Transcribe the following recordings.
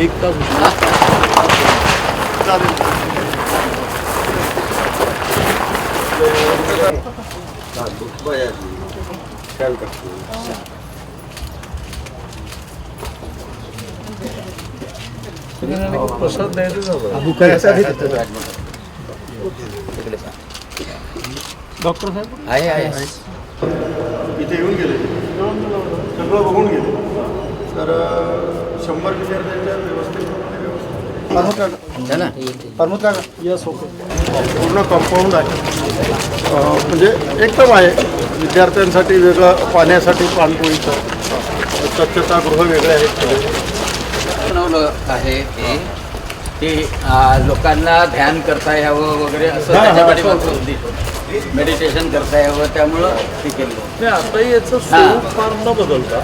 एक तास प्रसाद डॉक्टर साहेब आहे इथे येऊन गेले, सगळं बघून गेले. तर 100 विद्यार्थ्यांच्या पूर्ण कंपाऊंड आहे, म्हणजे एकदम आहे. विद्यार्थ्यांसाठी वेगळं, पाण्यासाठी पाणपोईचं, स्वच्छतागृह वेगळे आहेत. बनवलं आहे की लोकांना ध्यान करता यावं वगैरे असं त्याच्यासाठी मेडिटेशन करता यावं, त्यामुळं ते केलं. आताही याचं स्वरूप फार न बदलता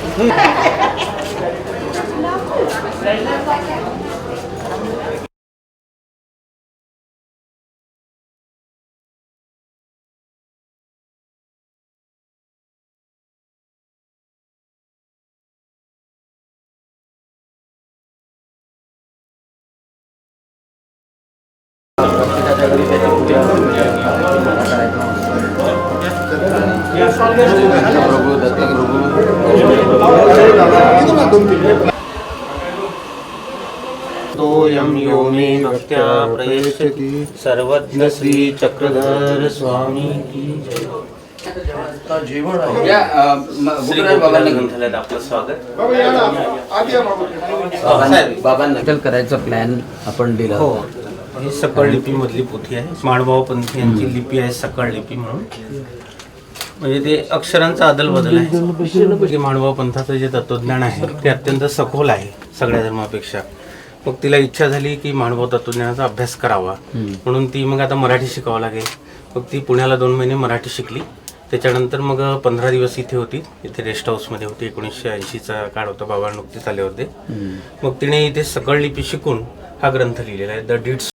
तो यम यो मे भक्त्या प्रयच्छति सर्वज्ञ श्री चक्रधर स्वामी की जेवण आहे. बाबांना ग्रंथालयात आपलं स्वागत. बाबांना करायचा प्लॅन आपण दिला. हो, ही सकळ लिपी मधली पोथी आहे. माणभाव पंथी यांची लिपी आहे सकळ लिपी म्हणून. म्हणजे ते अक्षरांचा अदलबदल आहे. म्हणजे माणभाव पंथाचं जे तत्वज्ञान आहे ते अत्यंत सखोल आहे सगळ्या धर्मापेक्षा. मग तिला इच्छा झाली की माणभाव तत्वज्ञानाचा अभ्यास करावा, म्हणून ती मग आता मराठी शिकावं लागेल. मग ती पुण्याला 2 महिने मराठी शिकली. त्याच्यानंतर मग 15 दिवस इथे होती. इथे रेस्ट हाऊसमध्ये होती. 1980चा काळ होता, बाबा नुकतेच आले होते. मग तिने इथे सकळ लिपी शिकून हा ग्रंथ लिहिलेला आहे, द डीड्स